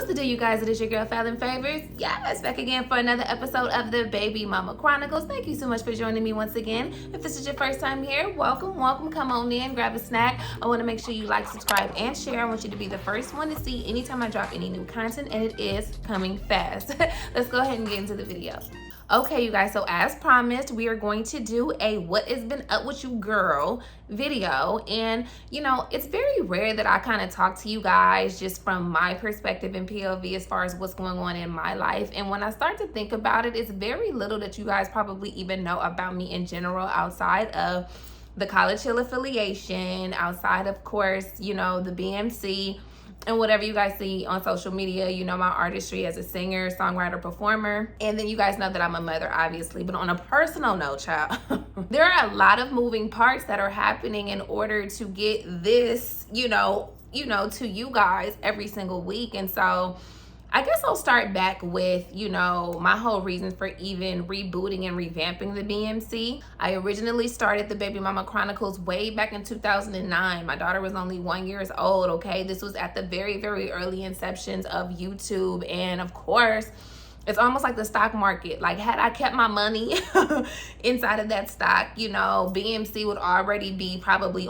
the deal, you guys? It is your girl, Fallon Favors. Yes, back again for another episode of the Baby Mama Chronicles. Thank you so much for joining me once again. If this is your first time here, welcome. Come on in, grab a snack. I want to make sure you like, subscribe, and share. I want you to be the first one to see anytime I drop any new content, and it is coming fast. Let's go ahead and get into the video. Okay, you guys, so as promised, we are going to do a what has been up with you girl video. And you know, it's very rare that I kind of talk to you guys just from my perspective and POV as far as what's going on in my life. And when I start to think about it, it's very little that you guys probably even know about me in general outside of the College Hill affiliation, outside of course, you know, the BMC and whatever you guys see on social media. You know my artistry as a singer, songwriter, performer. And then you guys know that I'm a mother, obviously. But on a personal note, child, there are a lot of moving parts that are happening in order to get this, you know, to you guys every single week. And so I guess I'll start back with, you know, my whole reason for even rebooting and revamping the BMC. I originally started the Baby Mama Chronicles way back in 2009. My daughter was only 1 year old, okay? This was at the very, very early inceptions of YouTube. And of course, it's almost like the stock market. Like, had I kept my money inside of that stock, you know, BMC would already be probably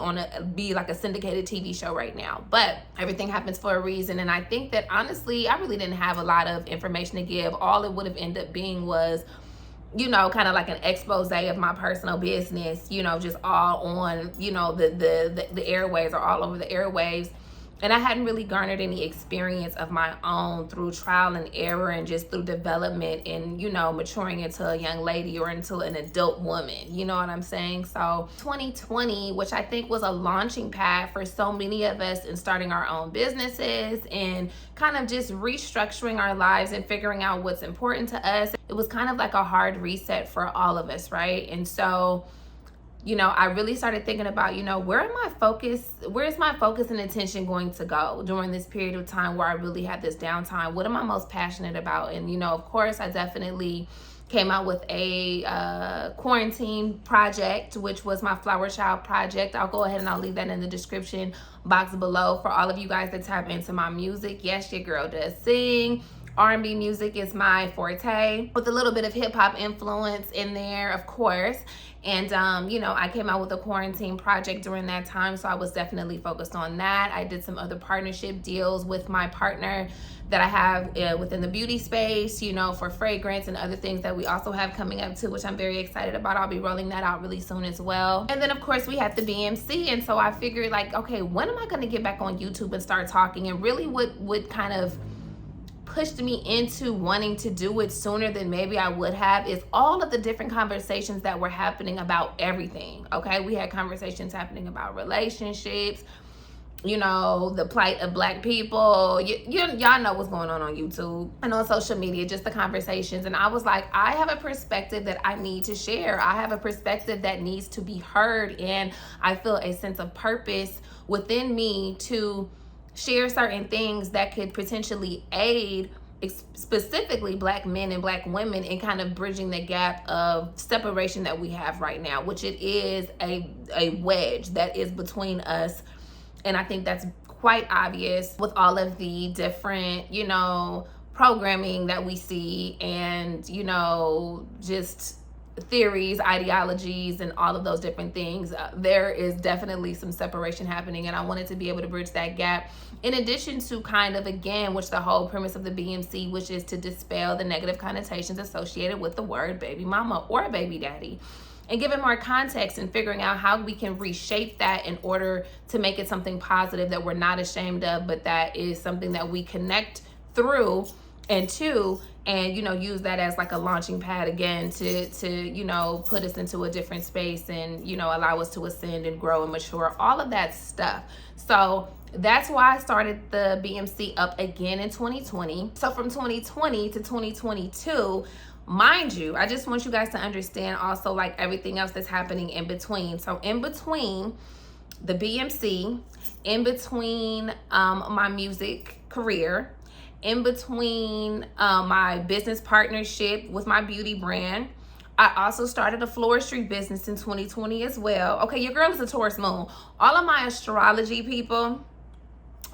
be like a syndicated TV show right now. But everything happens for a reason. And I think that honestly, I really didn't have a lot of information to give. All it would have ended up being was, you know, kind of like an expose of my personal business, you know, just all on, you know, the airwaves or all over the airwaves. And I hadn't really garnered any experience of my own through trial and error and just through development and, you know, maturing into a young lady or into an adult woman. You know what I'm saying? So 2020, which I think was a launching pad for so many of us in starting our own businesses and kind of just restructuring our lives and figuring out what's important to us. It was kind of like a hard reset for all of us, right? And so, you know, I really started thinking about, you know, where's my focus and attention going to go during this period of time where I really had this downtime? What am I most passionate about? And, you know, of course, I definitely came out with a quarantine project, which was my Flower Child project. I'll go ahead and I'll leave that in the description box below for all of you guys that tap into my music. Yes, your girl does sing. R&B music is my forte, with a little bit of hip hop influence in there, of course. And, you know, I came out with a quarantine project during that time, so I was definitely focused on that. I did some other partnership deals with my partner that I have within the beauty space, you know, for fragrance and other things that we also have coming up too, which I'm very excited about. I'll be rolling that out really soon as well. And then, of course, we had the BMC. And so I figured, like, okay, when am I going to get back on YouTube and start talking? And really what kind of pushed me into wanting to do it sooner than maybe I would have is all of the different conversations that were happening about everything. Okay, we had conversations happening about relationships, you know, the plight of Black people. Y'all know what's going on YouTube and on social media, just the conversations. And I was like, I have a perspective that I need to share. I have a perspective that needs to be heard. And I feel a sense of purpose within me to share certain things that could potentially aid specifically Black men and Black women in kind of bridging the gap of separation that we have right now, which it is a wedge that is between us. And I think that's quite obvious with all of the different, you know, programming that we see and, you know, just theories, ideologies, and all of those different things. There is definitely some separation happening, and I wanted to be able to bridge that gap, in addition to kind of, again, which the whole premise of the BMC, which is to dispel the negative connotations associated with the word baby mama or baby daddy, and give it more context and figuring out how we can reshape that in order to make it something positive that we're not ashamed of, but that is something that we connect through and to, and, you know, use that as like a launching pad again to you know, put us into a different space and, you know, allow us to ascend and grow and mature, all of that stuff. So that's why I started the BMC up again in 2020. So from 2020 to 2022, mind you, I just want you guys to understand also, like, everything else that's happening in between. So in between the BMC, in between my music career, in between my business partnership with my beauty brand, I also started a floristry business in 2020 as well. Okay, your girl is a Taurus moon. All of my astrology people,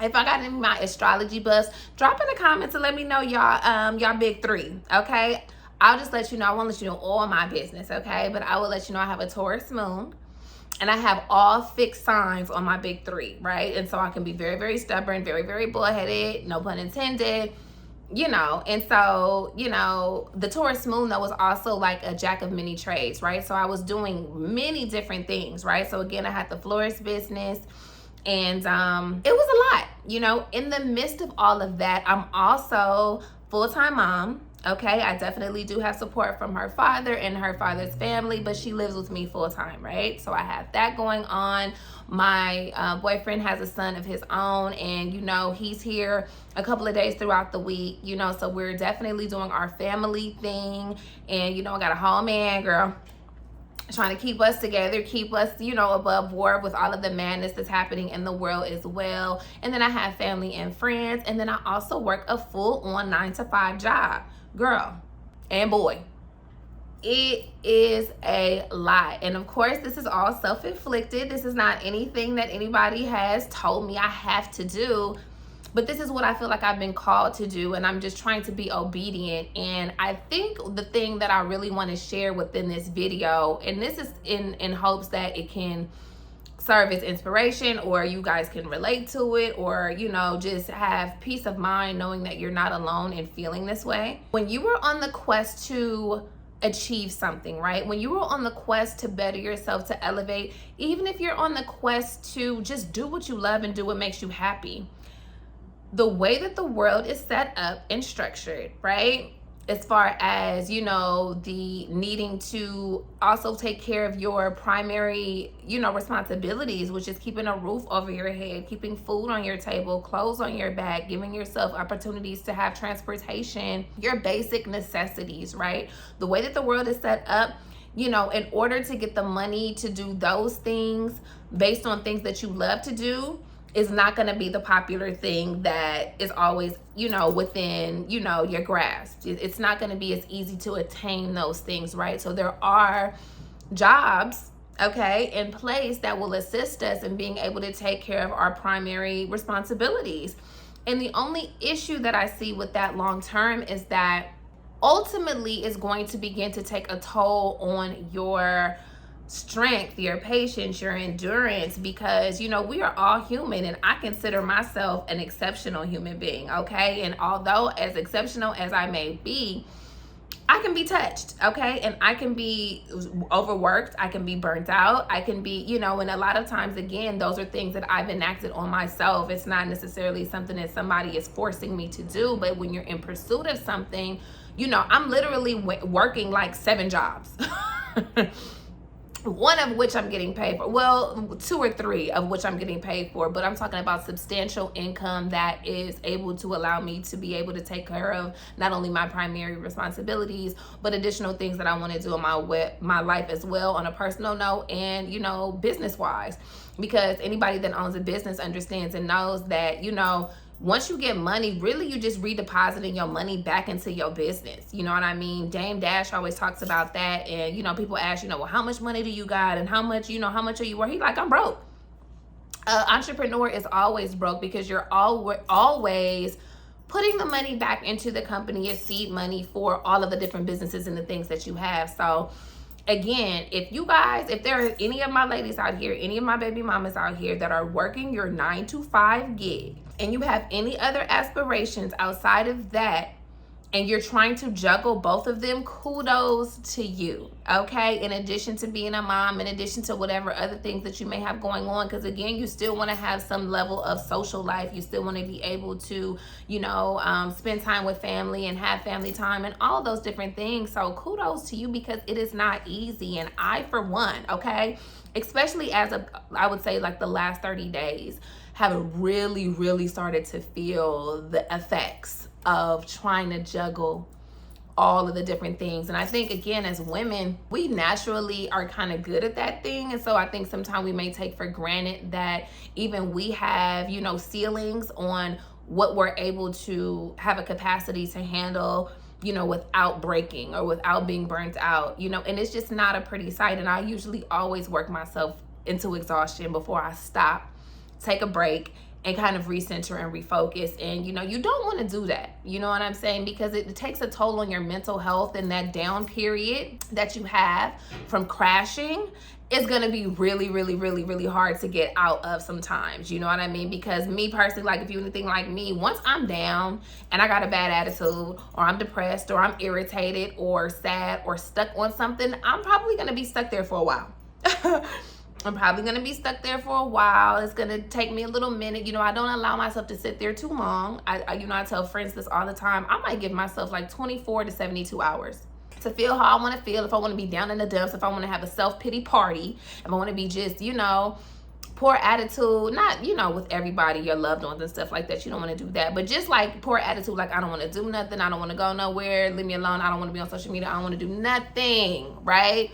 If I got any of my astrology buffs, drop in the comments and let me know y'all big three, okay? I'll just let you know. I won't let you know all my business, okay? But I will let you know I have a Taurus moon and I have all fixed signs on my big three, right? And so I can be very, very stubborn, very, very bullheaded, no pun intended, you know. And so, you know, the Taurus moon though was also like a jack of many trades, right? So I was doing many different things, right? So again, I had the florist business, and it was a lot, you know. In the midst of all of that, I'm also full-time mom. Okay, I definitely do have support from her father and her father's family, but she lives with me full-time, right? So I have that going on. My boyfriend has a son of his own, and you know, he's here a couple of days throughout the week, you know, so we're definitely doing our family thing. And you know, I got a whole man, girl, trying to keep us together, keep us, you know, above board with all of the madness that's happening in the world as well. And then I have family and friends, and then I also work a full-on 9-to-5 job, girl and boy. It is a lot. And of course, this is all self-inflicted. This is not anything that anybody has told me I have to do. But this is what I feel like I've been called to do, and I'm just trying to be obedient. And I think the thing that I really want to share within this video, and this is in hopes that it can serve as inspiration, or you guys can relate to it, or, you know, just have peace of mind knowing that you're not alone in feeling this way. When you were on the quest to achieve something, right? When you were on the quest to better yourself, to elevate, even if you're on the quest to just do what you love and do what makes you happy, the way that the world is set up and structured, right? As far as, you know, the needing to also take care of your primary, you know, responsibilities, which is keeping a roof over your head, keeping food on your table, clothes on your back, giving yourself opportunities to have transportation, your basic necessities, right? The way that the world is set up, you know, in order to get the money to do those things based on things that you love to do, is not going to be the popular thing that is always, you know, within, you know, your grasp. It's not going to be as easy to attain those things, right? So there are jobs, okay, in place that will assist us in being able to take care of our primary responsibilities. And the only issue that I see with that long term is that ultimately it's going to begin to take a toll on your strength, your patience, your endurance, because, you know, we are all human, and I consider myself an exceptional human being, okay? And although as exceptional as I may be, I can be touched, okay? And I can be overworked, I can be burnt out, I can be, you know, and a lot of times, again, those are things that I've enacted on myself. It's not necessarily something that somebody is forcing me to do, but when you're in pursuit of something, you know, I'm literally working like 7 jobs. One of which I'm getting paid for. Well, 2 or 3 of which I'm getting paid for, but I'm talking about substantial income that is able to allow me to be able to take care of not only my primary responsibilities, but additional things that I want to do in my life as well, on a personal note and, you know, business wise. Because anybody that owns a business understands and knows that, you know, once you get money, really you just redepositing your money back into your business. You know what I mean? Dame Dash always talks about that. And, you know, people ask, you know, well, how much money do you got? And how much, you know, how much are you worth? He's like, I'm broke. Entrepreneur is always broke, because you're always putting the money back into the company as seed money for all of the different businesses and the things that you have. So again, if there are any of my ladies out here, any of my baby mamas out here that are working your 9-to-5 gig, and you have any other aspirations outside of that, and you're trying to juggle both of them, kudos to you, okay? In addition to being a mom, in addition to whatever other things that you may have going on, because again, you still want to have some level of social life. You still want to be able to, you know, spend time with family and have family time and all those different things. So kudos to you, because it is not easy. And I, for one, okay, especially I would say like the last 30 days, have really, really started to feel the effects of trying to juggle all of the different things. And I think, again, as women, we naturally are kind of good at that thing. And so I think sometimes we may take for granted that even we have, you know, ceilings on what we're able to have a capacity to handle, you know, without breaking or without being burnt out, you know, and it's just not a pretty sight. And I usually always work myself into exhaustion before I stop, take a break, and kind of recenter and refocus. And, you know, you don't want to do that. You know what I'm saying? Because it takes a toll on your mental health, and that down period that you have from crashing is going to be really, really, really, really hard to get out of sometimes. You know what I mean? Because me personally, like if you're anything like me, once I'm down and I got a bad attitude, or I'm depressed, or I'm irritated or sad or stuck on something, I'm probably going to be stuck there for a while. I'm probably going to be stuck there for a while. It's going to take me a little minute. You know, I don't allow myself to sit there too long. You know, I tell friends this all the time. I might give myself like 24 to 72 hours to feel how I want to feel. If I want to be down in the dumps, if I want to have a self-pity party, if I want to be just, you know, poor attitude, not, you know, with everybody, your loved ones and stuff like that. You don't want to do that. But just like poor attitude, like I don't want to do nothing. I don't want to go nowhere. Leave me alone. I don't want to be on social media. I don't want to do nothing, right?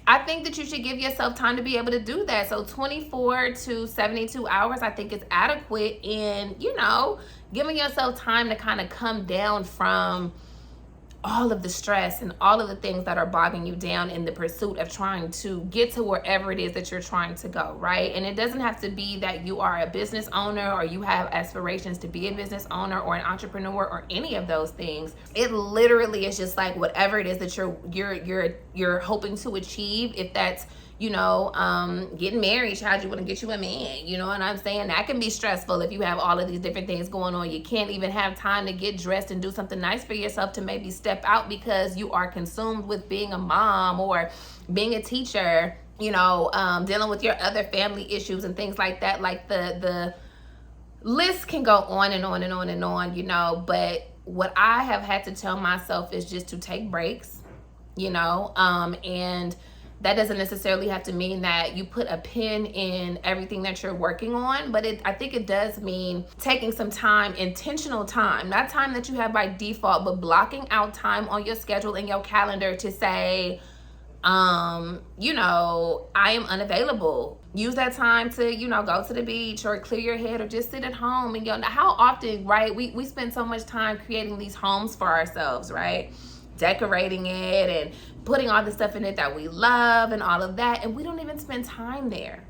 I think that you should give yourself time to be able to do that. So 24 to 72 hours, I think is adequate in, you know, giving yourself time to kind of come down from all of the stress and all of the things that are bogging you down in the pursuit of trying to get to wherever it is that you're trying to go, right? And it doesn't have to be that you are a business owner or you have aspirations to be a business owner or an entrepreneur or any of those things. It literally is just like whatever it is that you're hoping to achieve. If that's, you know, getting married, child, you want to get you a man, you know what I'm saying? That can be stressful if you have all of these different things going on. You can't even have time to get dressed and do something nice for yourself to maybe step out because you are consumed with being a mom or being a teacher, you know, dealing with your other family issues and things like that. Like the list can go on and on and on and on, you know, but what I have had to tell myself is just to take breaks, you know, and that doesn't necessarily have to mean that you put a pin in everything that you're working on, but I think it does mean taking some time, intentional time, not time that you have by default, but blocking out time on your schedule and your calendar to say, you know, I am unavailable. Use that time to, you know, go to the beach or clear your head or just sit at home. And, you know, how often, right, we spend so much time creating these homes for ourselves, right? Decorating it and putting all the stuff in it that we love and all of that, and we don't even spend time there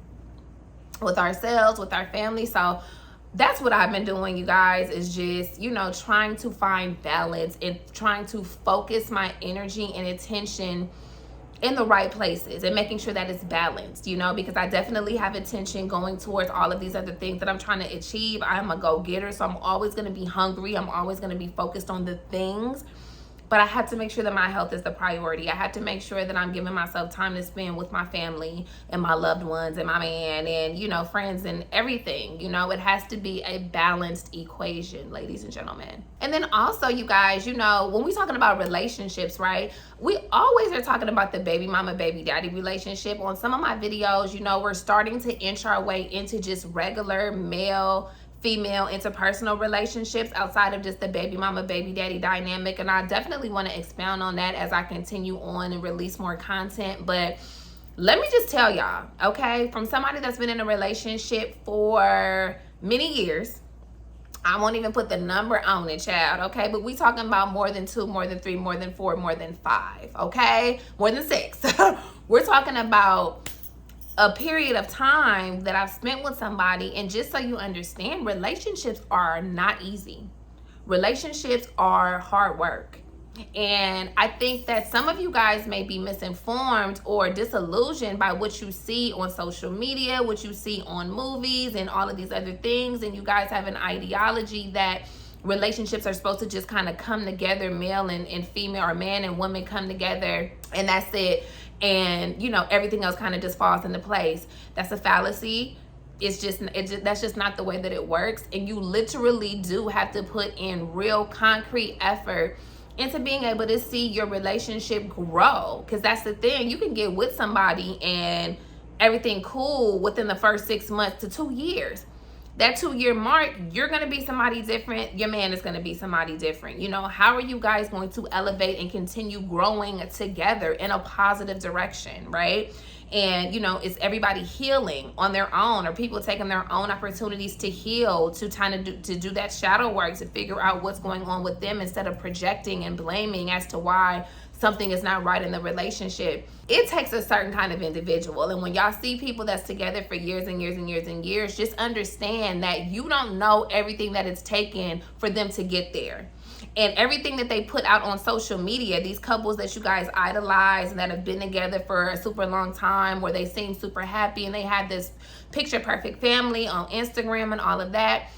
with ourselves, with our family. So that's what I've been doing, you guys, is just, you know, trying to find balance and trying to focus my energy and attention in the right places and making sure that it's balanced, you know, because I definitely have attention going towards all of these other things that I'm trying to achieve. I'm a go-getter, so I'm always going to be hungry. I'm always going to be focused on the things. But I had to make sure that my health is the priority. I had to make sure that I'm giving myself time to spend with my family and my loved ones and my man and, you know, friends and everything. You know, it has to be a balanced equation, ladies and gentlemen. And then also, you guys, you know, when we're talking about relationships, right, we always are talking about the baby mama, baby daddy relationship. On some of my videos, you know, we're starting to inch our way into just regular male female interpersonal relationships outside of just the baby mama baby daddy dynamic, and I definitely want to expound on that as I continue on and release more content. But let me just tell y'all, okay, from somebody that's been in a relationship for many years, I won't even put the number on it, child, okay, but we talking about more than 2, more than 3, more than 4, more than 5, okay, more than 6. We're talking about a period of time that I've spent with somebody. And just so you understand, relationships are not easy. Relationships are hard work. And I think that some of you guys may be misinformed or disillusioned by what you see on social media, what you see on movies and all of these other things. And you guys have an ideology that relationships are supposed to just kind of come together, male and female, or man and woman come together, and that's it. And, you know, everything else kind of just falls into place. That's a fallacy. That's just not the way that it works. And you literally do have to put in real concrete effort into being able to see your relationship grow. Because that's the thing. You can get with somebody and everything cool within the first 6 months to 2 years. That 2-year mark, you're going to be somebody different. Your man is going to be somebody different. You know, how are you guys going to elevate and continue growing together in a positive direction, right? And, you know, it's everybody healing on their own, or people taking their own opportunities to heal, to kind of do that shadow work, to figure out what's going on with them instead of projecting and blaming as to why something is not right in the relationship. It takes a certain kind of individual. And when y'all see people that's together for years and years and years and years, just understand that you don't know everything that it's taken for them to get there. And everything that they put out on social media, these couples that you guys idolize and that have been together for a super long time, where they seem super happy and they have this picture perfect family on Instagram and all of that,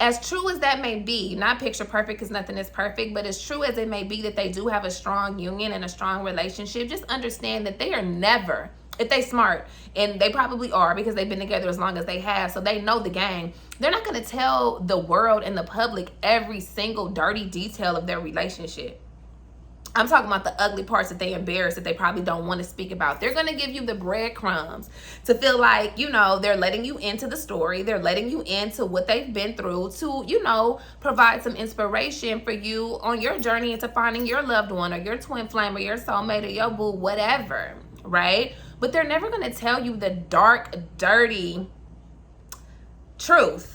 as true as that may be, not picture perfect because nothing is perfect, but as true as it may be that they do have a strong union and a strong relationship, just understand that they are never, if they smart, and they probably are because they've been together as long as they have, so they know the game, they're not going to tell the world and the public every single dirty detail of their relationship. I'm talking about the ugly parts that they embarrass, that they probably don't want to speak about. They're going to give you the breadcrumbs to feel like, you know, they're letting you into the story. They're letting you into what they've been through to, you know, provide some inspiration for you on your journey into finding your loved one or your twin flame or your soulmate or your boo, whatever, right? But they're never going to tell you the dark, dirty truth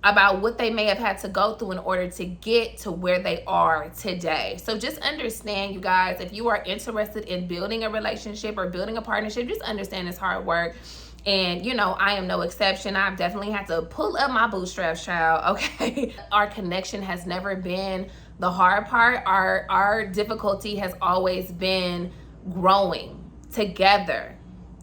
about what they may have had to go through in order to get to where they are today. So just understand, you guys, if you are interested in building a relationship or building a partnership, just understand it's hard work. And, you know, I am no exception. I've definitely had to pull up my bootstraps, child, okay? Our connection has never been the hard part. Our difficulty has always been growing together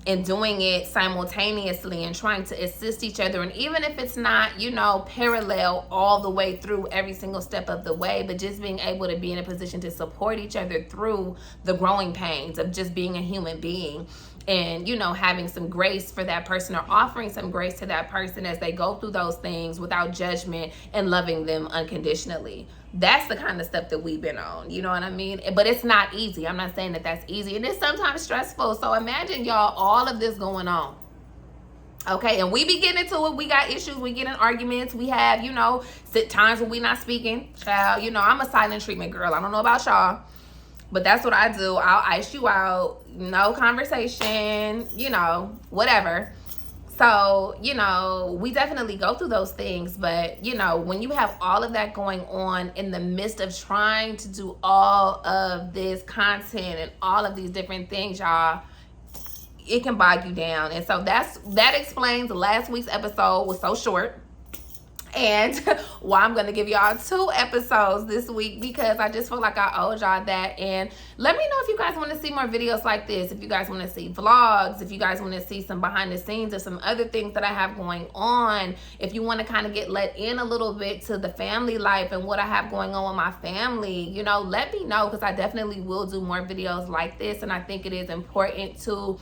and doing it simultaneously and trying to assist each other. And even if it's not, you know, parallel all the way through every single step of the way, but just being able to be in a position to support each other through the growing pains of just being a human being. And, you know, having some grace for that person, or offering some grace to that person as they go through those things without judgment, and loving them unconditionally. That's the kind of stuff that we've been on, you know what I mean? But it's not easy. I'm not saying that that's easy. And it's sometimes stressful. So imagine, y'all, all of this going on. Okay, and we be getting into it. We got issues. We get in arguments. We have, you know, times when we not speaking. Child, you know, I'm a silent treatment girl. I don't know about y'all, but that's what I do. I'll ice you out. No conversation, you know, whatever. So, you know, we definitely go through those things. But, you know, when you have all of that going on in the midst of trying to do all of this content and all of these different things, y'all, it can bog you down. And so that explains last week's episode was so short. And why I'm going to give y'all 2 episodes this week, because I just feel like I owed y'all that. And let me know if you guys want to see more videos like this, if you guys want to see vlogs, if you guys want to see some behind the scenes of some other things that I have going on, if you want to kind of get let in a little bit to the family life and what I have going on with my family, you know, let me know, because I definitely will do more videos like this. And I think it is important to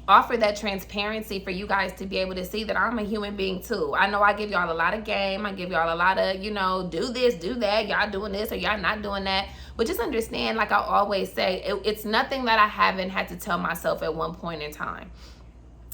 offer that transparency for you guys to be able to see that I'm a human being too. I know I give y'all a lot of game. I give y'all a lot of, you know, do this, do that. Y'all doing this or y'all not doing that. But just understand, like I always say, it's nothing that I haven't had to tell myself at one point in time.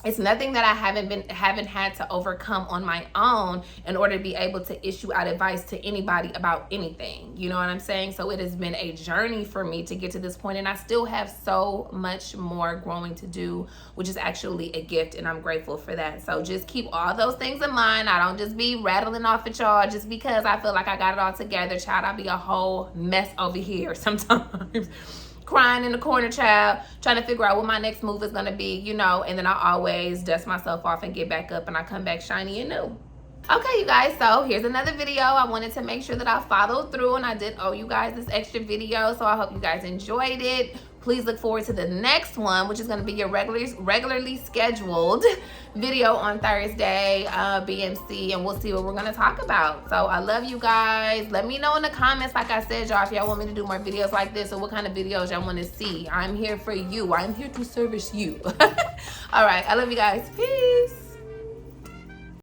It's nothing that I haven't had to overcome on my own in order to be able to issue out advice to anybody about anything. You know what I'm saying? So it has been a journey for me to get to this point, and I still have so much more growing to do, which is actually a gift, and I'm grateful for that. So just keep all those things in mind. I don't just be rattling off at y'all just because I feel like I got it all together, child. I'll be a whole mess over here sometimes. Crying in the corner, child, trying to figure out what my next move is going to be, you know, and then I always dust myself off and get back up, and I come back shiny and new. Okay, you guys, so here's another video. I wanted to make sure that I followed through, and I did owe you guys this extra video, so I hope you guys enjoyed it. Please look forward to the next one, which is going to be your regularly scheduled video on Thursday, BMC, and we'll see what we're going to talk about. So I love you guys. Let me know in the comments, like I said, y'all, if y'all want me to do more videos like this, or what kind of videos y'all want to see. I'm here for you. I'm here to service you. All right, I love you guys. Peace.